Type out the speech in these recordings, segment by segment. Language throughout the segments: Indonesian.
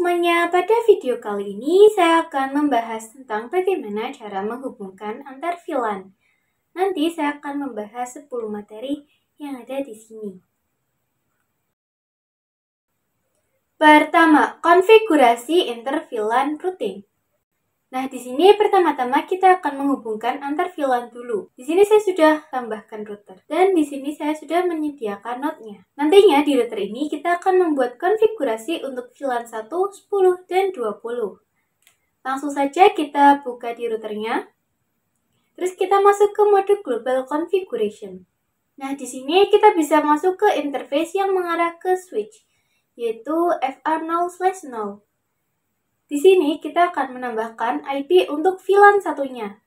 semuanya, pada video kali ini saya akan membahas tentang bagaimana cara menghubungkan antar VLAN. Nanti saya akan membahas 10 materi yang ada di sini. Pertama, konfigurasi inter VLAN routing. Nah, di sini pertama-tama kita akan menghubungkan antar VLAN dulu. Di sini saya sudah tambahkan router dan di sini saya sudah menyediakan node-nya. Nantinya di router ini kita akan membuat konfigurasi untuk VLAN 1, 10, dan 20. Langsung saja kita buka di routernya. Terus kita masuk ke mode Global Configuration. Nah, di sini kita bisa masuk ke interface yang mengarah ke switch, yaitu FR0/0. Di sini kita akan menambahkan IP untuk VLAN satunya.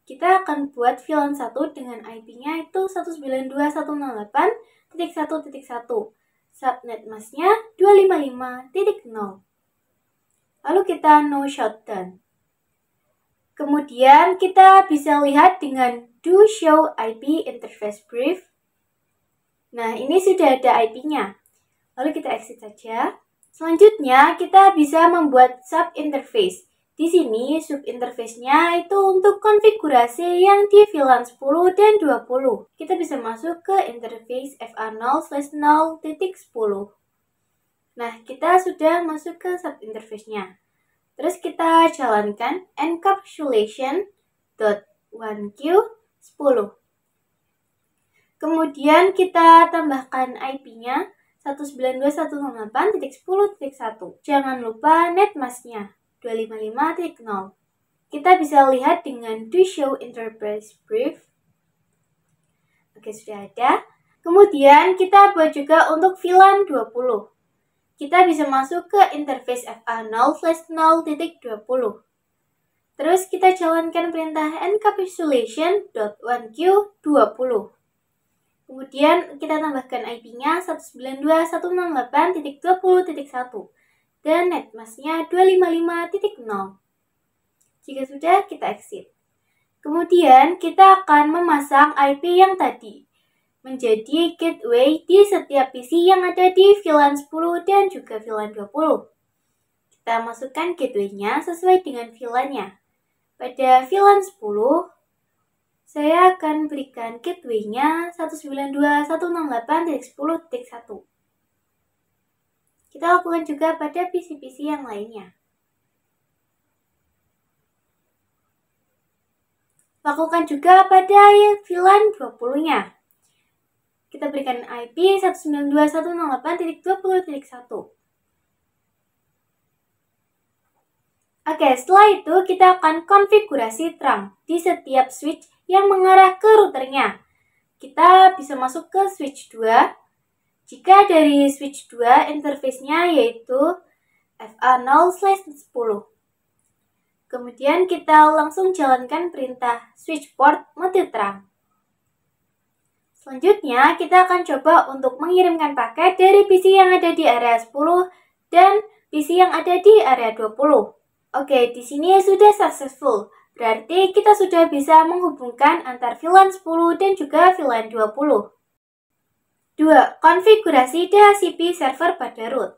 Kita akan buat VLAN 1 dengan IP-nya itu 192.168.1.1. Subnet masknya 255.0. Lalu kita no shutdown. Kemudian kita bisa lihat dengan do show IP interface brief. Nah, ini sudah ada IP-nya. Lalu kita exit saja. Selanjutnya, kita bisa membuat sub-interface. Di sini, sub-interface-nya itu untuk konfigurasi yang di VLAN 10 dan 20. Kita bisa masuk ke interface FR0/0.10. Nah, kita sudah masuk ke sub-interface-nya. Terus kita jalankan encapsulation.1q10. Kemudian kita tambahkan IP-nya 192.168.10.1. Jangan lupa net masknya 255.0. Kita bisa lihat dengan do show interface brief. Oke, sudah ada. Kemudian kita buat juga untuk VLAN 20. Kita bisa masuk ke interface FR0/0.20. Terus kita jalankan perintah encapsulation.1q20. Kemudian kita tambahkan IP-nya 192.168.20.1 dan net masknya 255.0. Jika sudah, kita exit. Kemudian kita akan memasang IP yang tadi menjadi gateway di setiap PC yang ada di VLAN 10 dan juga VLAN 20. Kita masukkan gateway-nya sesuai dengan VLAN-nya. Pada VLAN 10, saya akan berikan gateway-nya 192.168.10.1. Kita lakukan juga pada PC-PC yang lainnya. Lakukan juga pada VLAN 20-nya. Kita berikan IP 192.168.20.1. Oke, setelah itu kita akan konfigurasi trunk di setiap switch yang mengarah ke routernya. Kita bisa masuk ke switch 2. Jika dari switch 2 interface-nya yaitu FA0/10. Kemudian kita langsung jalankan perintah switch port mode trunk. Selanjutnya kita akan coba untuk mengirimkan paket dari PC yang ada di area 10 dan PC yang ada di area 20. Oke, di sini sudah successful. Berarti kita sudah bisa menghubungkan antar VLAN 10 dan juga VLAN 20. 2. Konfigurasi DHCP server pada root.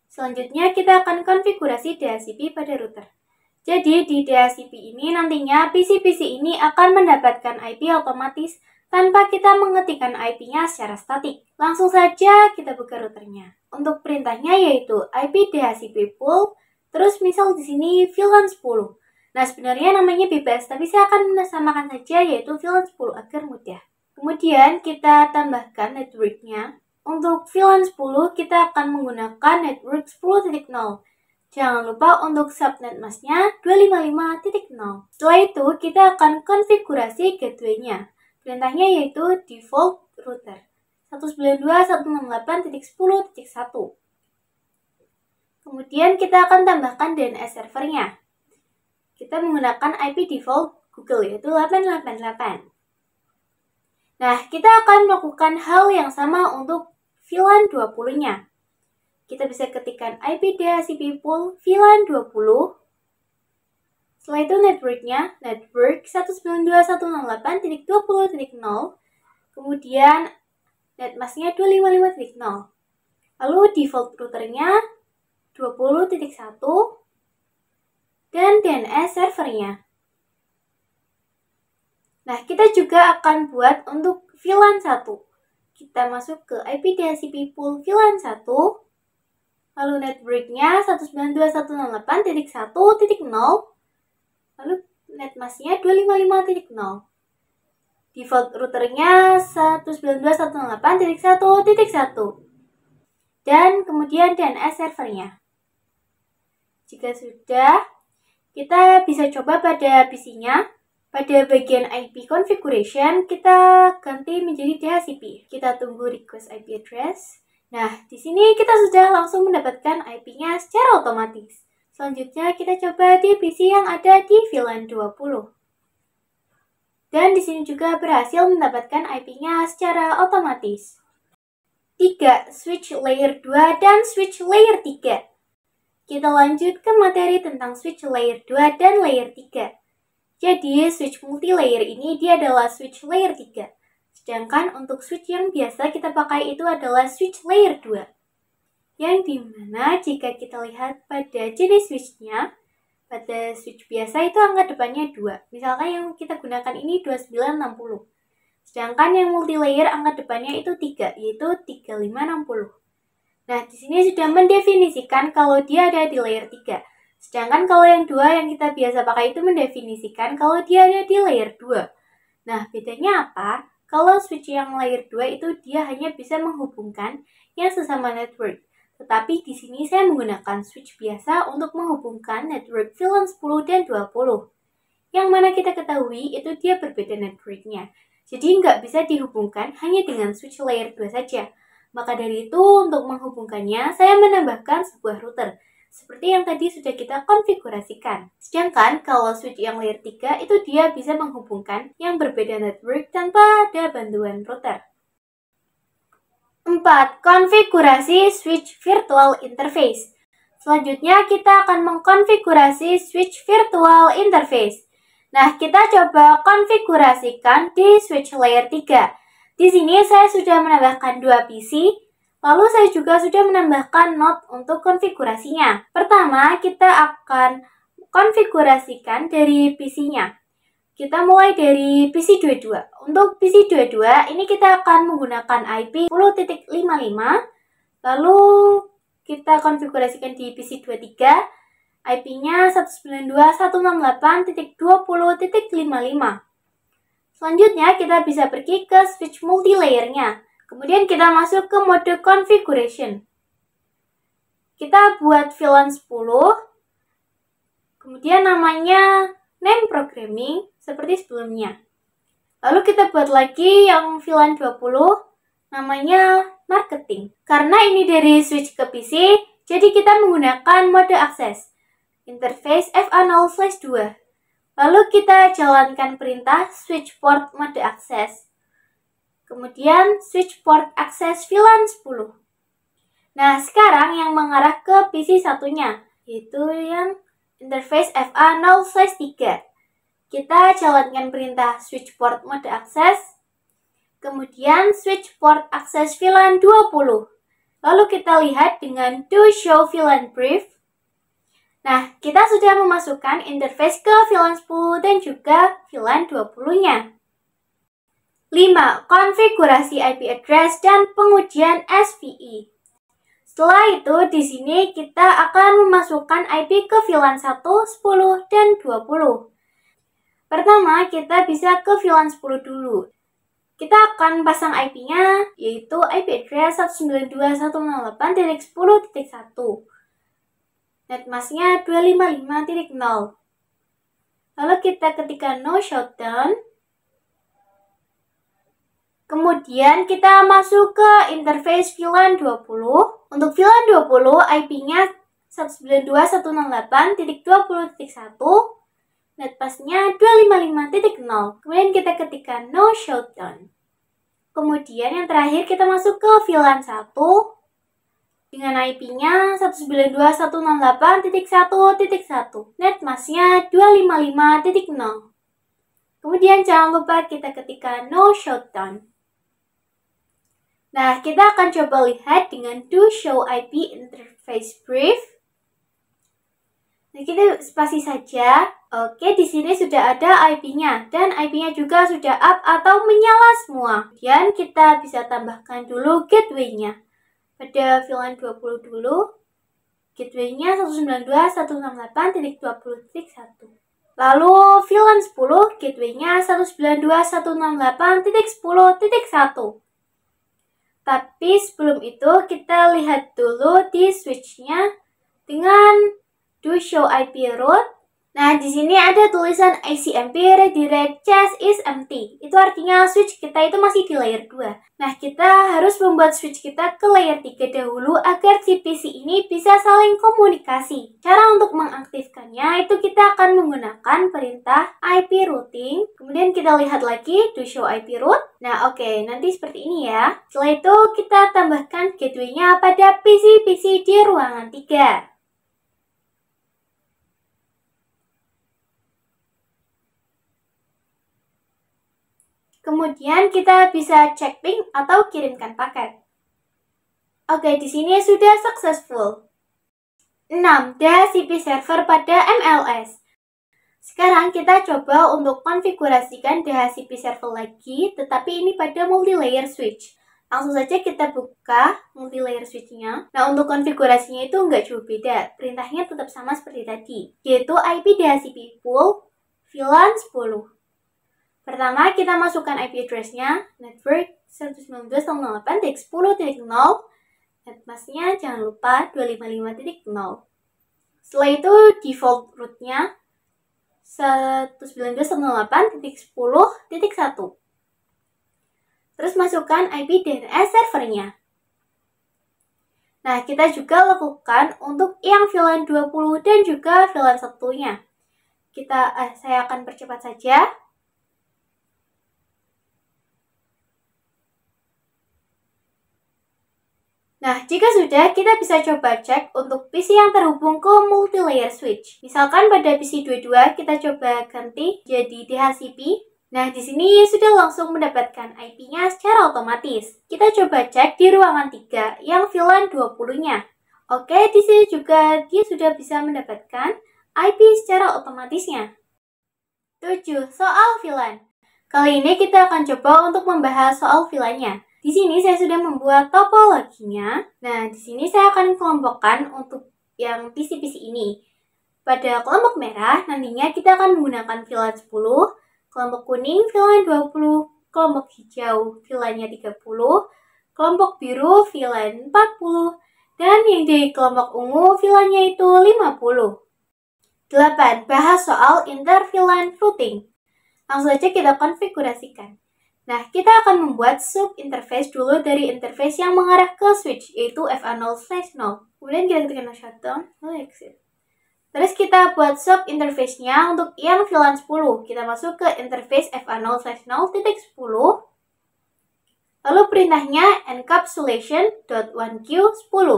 Selanjutnya kita akan konfigurasi DHCP pada router. Jadi di DHCP ini nantinya PC-PC ini akan mendapatkan IP otomatis tanpa kita mengetikkan IP-nya secara statik. Langsung saja kita buka routernya. Untuk perintahnya yaitu IP DHCP pool. Terus misal di sini VLAN 10. Nah, sebenarnya namanya bebas, tapi saya akan menamakan saja yaitu VLAN 10 agar mudah. Kemudian kita tambahkan network-nya. Untuk VLAN 10 kita akan menggunakan network 10.0. Jangan lupa untuk subnet masknya 255.0. Setelah itu kita akan konfigurasi gateway-nya. Perintahnya yaitu default router 192.168.10.1. Kemudian kita akan tambahkan DNS servernya. Kita menggunakan IP default Google yaitu 888. Nah, kita akan melakukan hal yang sama untuk VLAN 20-nya. Kita bisa ketikkan IP DHCP pool VLAN 20. Setelah itu network-nya, network 192.168.20.0. Kemudian netmasknya 255.0. Lalu default routernya 20.1 dan DNS servernya. Nah, kita juga akan buat untuk VLAN 1. Kita masuk ke IP DHCP pool VLAN 1, lalu networknya 192.168.1.0, lalu netmasknya 255.0. Default routernya 192.168.1.1. Dan kemudian DNS servernya. Jika sudah, kita bisa coba pada PC-nya. Pada bagian IP configuration, kita ganti menjadi DHCP. Kita tunggu request IP address. Nah, di sini kita sudah langsung mendapatkan IP-nya secara otomatis. Selanjutnya, kita coba di PC yang ada di VLAN 20. Dan di sini juga berhasil mendapatkan IP-nya secara otomatis. 3. Switch layer 2 dan switch layer 3. Kita lanjut ke materi tentang switch layer 2 dan layer 3. Jadi, switch multi-layer ini dia adalah switch layer 3. Sedangkan untuk switch yang biasa kita pakai itu adalah switch layer 2. Yang dimana jika kita lihat pada jenis switchnya, pada switch biasa itu angka depannya 2. Misalkan yang kita gunakan ini 2960. Sedangkan yang multi-layer angka depannya itu 3, yaitu 3560. Nah, di sini sudah mendefinisikan kalau dia ada di layer 3. Sedangkan kalau yang 2 yang kita biasa pakai itu mendefinisikan kalau dia ada di layer 2. Nah, bedanya apa? Kalau switch yang layer 2 itu dia hanya bisa menghubungkan yang sesama network. Tetapi di sini saya menggunakan switch biasa untuk menghubungkan network VLAN 10 dan 20. Yang mana kita ketahui itu dia berbeda networknya. Jadi nggak bisa dihubungkan hanya dengan switch layer 2 saja. Maka dari itu untuk menghubungkannya saya menambahkan sebuah router. Seperti yang tadi sudah kita konfigurasikan. Sedangkan kalau switch yang layer 3 itu dia bisa menghubungkan yang berbeda network tanpa ada bantuan router. 4. Konfigurasi switch virtual interface. Selanjutnya kita akan mengkonfigurasi switch virtual interface. Nah, kita coba konfigurasikan di switch layer 3. Di sini saya sudah menambahkan 2 PC. Lalu saya juga sudah menambahkan node untuk konfigurasinya. Pertama, kita akan konfigurasikan dari PC-nya. Kita mulai dari PC 22. Untuk PC 22, ini kita akan menggunakan IP 10.55. Lalu kita konfigurasikan di PC 23. IP-nya 192.168.20.55. Selanjutnya, kita bisa pergi ke switch multi-layer-nya. Kemudian kita masuk ke mode configuration. Kita buat VLAN 10. Kemudian namanya name programming seperti sebelumnya. Lalu kita buat lagi yang VLAN 20. Namanya marketing. Karena ini dari switch ke PC, jadi kita menggunakan mode akses. Interface FA0/2. Lalu kita jalankan perintah switch port mode akses. Kemudian switch port akses VLAN 10. Nah, sekarang yang mengarah ke PC satunya, yaitu yang interface FA0/3. Kita jalankan perintah switch port mode akses. Kemudian switch port akses VLAN 20. Lalu kita lihat dengan do show VLAN brief. Nah, kita sudah memasukkan interface ke VLAN 10 dan juga VLAN 20-nya. 5. Konfigurasi IP address dan pengujian SPE. Setelah itu, di sini kita akan memasukkan IP ke VLAN 1, 10, dan 20. Pertama, kita bisa ke VLAN 10 dulu. Kita akan pasang IP-nya, yaitu IP address 192.168.10.1. Netmasknya 255.0. Lalu kita ketikkan no shutdown. Kemudian kita masuk ke interface VLAN 20. Untuk VLAN 20, IP-nya 192.168.20.1. Netmasknya 255.0. Kemudian kita ketikkan no shutdown. Kemudian yang terakhir kita masuk ke VLAN 1 dengan IP-nya 192.168.1.1. Netmasknya 255.0. Kemudian jangan lupa kita ketikkan no shutdown. Nah, kita akan coba lihat dengan do show IP interface brief. Nah, kita spasi saja. Oke, di sini sudah ada IP-nya dan IP-nya juga sudah up atau menyala semua. Kemudian kita bisa tambahkan dulu gateway-nya. Pada VLAN 20 dulu, gateway-nya 192.168.20.1. Lalu VLAN 10, gateway-nya 192.168.10.1. Tapi sebelum itu kita lihat dulu di switch-nya dengan do show IP route. Nah, di sini ada tulisan ICMP redirect chest is empty. Itu artinya switch kita itu masih di layer 2. Nah, kita harus membuat switch kita ke layer 3 dahulu agar si PC ini bisa saling komunikasi. Cara untuk mengaktifkannya itu kita akan menggunakan perintah IP routing. Kemudian kita lihat lagi do show IP route. Nah, oke, nanti seperti ini ya. Setelah itu kita tambahkan gateway-nya pada PC-PC di ruangan 3. Kemudian kita bisa cek ping atau kirimkan paket. Oke, di sini sudah successful. 6. DHCP server pada MLS. Sekarang kita coba untuk konfigurasikan DHCP server lagi, tetapi ini pada multi-layer switch. Langsung saja kita buka multi-layer switch-nya. Nah, untuk konfigurasinya itu nggak jauh beda. Perintahnya tetap sama seperti tadi, yaitu IP DHCP pool VLAN 10. Pertama, kita masukkan IP address-nya, network 192.168.10.0, netmask-nya jangan lupa 255.0. Setelah itu, default root-nya 192.168.10.1. Terus masukkan IP DNS servernya. Nah, kita juga lakukan untuk yang VLAN 20 dan juga VLAN 1-nya. Saya akan percepat saja. Nah, jika sudah, kita bisa coba cek untuk PC yang terhubung ke multi-layer switch. Misalkan pada PC 22, kita coba ganti jadi DHCP. Nah, di sini sudah langsung mendapatkan IP-nya secara otomatis. Kita coba cek di ruangan 3 yang VLAN 20-nya. Oke, di sini juga dia sudah bisa mendapatkan IP secara otomatisnya. 7. Soal VLAN. Kali ini kita akan coba untuk membahas soal VLAN-nya. Di sini saya sudah membuat topologinya. Nah, di sini saya akan kelompokkan untuk yang PC-PC ini. Pada kelompok merah, nantinya kita akan menggunakan VLAN 10, kelompok kuning VLAN 20, kelompok hijau VLAN-nya 30, kelompok biru VLAN 40, dan yang di kelompok ungu VLAN-nya itu 50. 8. Bahas soal inter-VLAN routing. Langsung saja kita konfigurasikan. Nah, kita akan membuat sub-interface dulu dari interface yang mengarah ke switch, yaitu FA0/0. Kemudian kita ketikkan shutdown, lalu exit. Terus kita buat sub-interface-nya untuk yang VLAN 10. Kita masuk ke interface FA0/0.10. Lalu perintahnya encapsulation.1q10.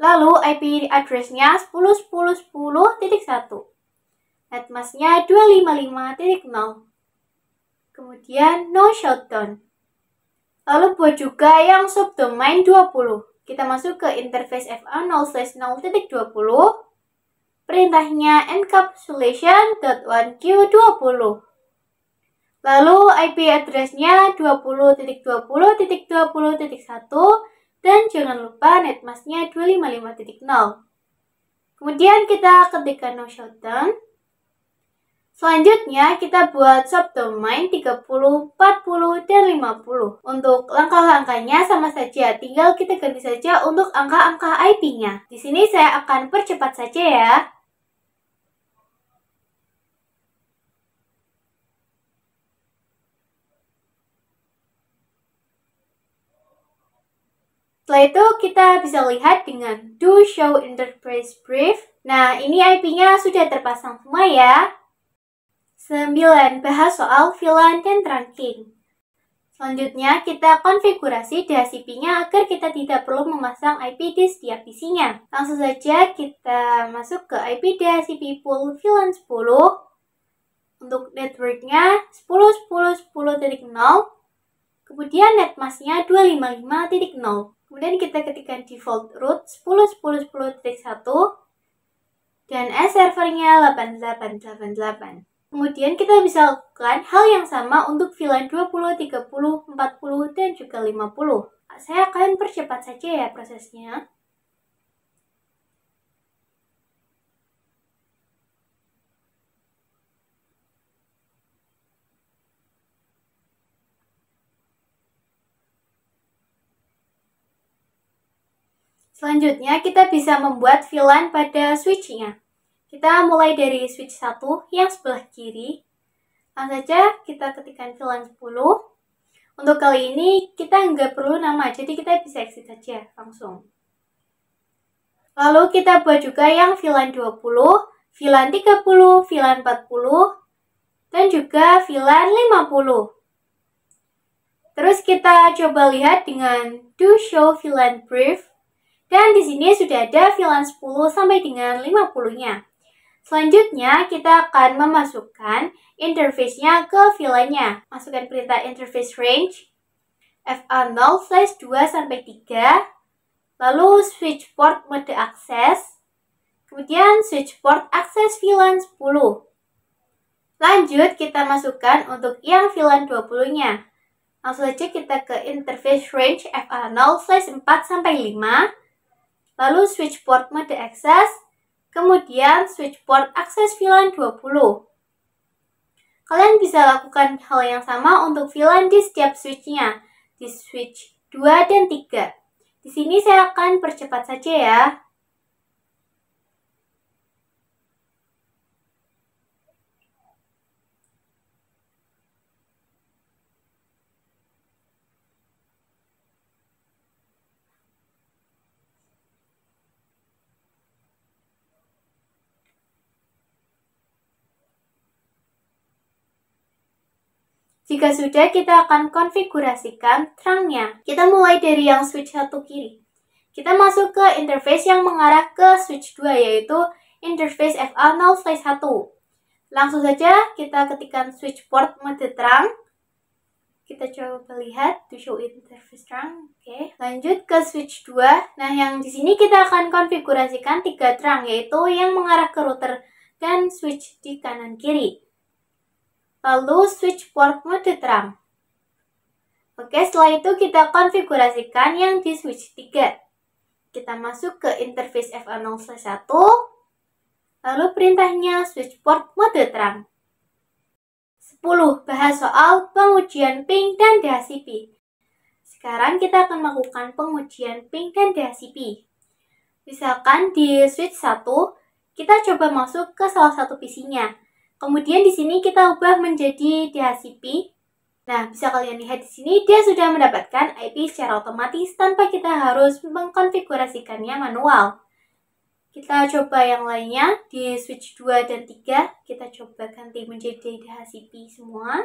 Lalu IP address-nya 10.10.10.1. Netmask-nya 255.0. Kemudian no shutdown. Lalu buat juga yang subdomain 20. Kita masuk ke interface FA0/0.20. Perintahnya encapsulation.1q20. Lalu IP address-nya 20.20.20.1 dan jangan lupa netmask-nya 255.0. Kemudian kita ketikkan no shutdown. Selanjutnya, kita buat subdomain 30, 40, dan 50. Untuk langkah-langkahnya sama saja, tinggal kita ganti saja untuk angka-angka IP-nya. Di sini saya akan percepat saja ya. Setelah itu, kita bisa lihat dengan do show interface brief. Nah, ini IP-nya sudah terpasang semua ya. 9. Bahas soal VLAN dan trunking. Selanjutnya, kita konfigurasi DHCP-nya agar kita tidak perlu memasang IP di setiap PC-nya. Langsung saja kita masuk ke IP DHCP pool VLAN 10. Untuk network-nya 10.10.10.0. Kemudian netmask-nya 255.0. Kemudian kita ketikkan default root 10.10.10.1. dan servernya 8888. Kemudian kita bisa lakukan hal yang sama untuk VLAN 20, 30, 40, dan juga 50. Saya akan percepat saja ya prosesnya. Selanjutnya kita bisa membuat VLAN pada switch-nya. Kita mulai dari switch 1 yang sebelah kiri. Langsung saja kita ketikkan VLAN 10. Untuk kali ini kita nggak perlu nama, jadi kita bisa exit saja langsung. Lalu kita buat juga yang VLAN 20, VLAN 30, VLAN 40, dan juga VLAN 50. Terus kita coba lihat dengan do show VLAN brief. Dan di sini sudah ada VLAN 10 sampai dengan 50-nya. Selanjutnya, kita akan memasukkan interface-nya ke VLAN-nya. Masukkan perintah interface range FA0/2-3, lalu switch port mode akses, kemudian switch port akses VLAN 10. Lanjut, kita masukkan untuk yang VLAN 20-nya. Langsung saja kita ke interface range FA0/4-5, lalu switch port mode akses, kemudian switch port akses VLAN 20. Kalian bisa lakukan hal yang sama untuk VLAN di setiap switch-nya, di switch 2 dan 3. Di sini saya akan percepat saja ya. Jika sudah, kita akan konfigurasikan terangnya. Kita mulai dari yang switch 1 kiri. Kita masuk ke interface yang mengarah ke switch 2, yaitu interface FA0/1. Langsung saja kita ketikkan switch port mode terang. Kita coba lihat to show interface terang. Oke, lanjut ke switch 2. Nah, yang di sini kita akan konfigurasikan 3 terang, yaitu yang mengarah ke router dan switch di kanan kiri. Lalu switch port mode terang. Oke, setelah itu kita konfigurasikan yang di switch 3. Kita masuk ke interface FA0/1. Lalu perintahnya switch port mode terang. 10. Bahas soal pengujian ping dan DHCP. Sekarang kita akan melakukan pengujian ping dan DHCP. Misalkan di switch 1, kita coba masuk ke salah satu PC-nya. Kemudian di sini kita ubah menjadi DHCP. Nah, bisa kalian lihat di sini dia sudah mendapatkan IP secara otomatis tanpa kita harus mengkonfigurasikannya manual. Kita coba yang lainnya di switch 2 dan 3, kita coba ganti menjadi DHCP semua.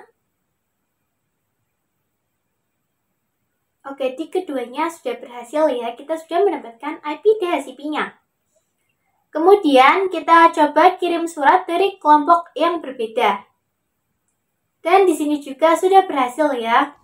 Oke, di keduanya sudah berhasil ya, kita sudah mendapatkan IP DHCP-nya. Kemudian kita coba kirim surat dari kelompok yang berbeda. Dan di sini juga sudah berhasil ya.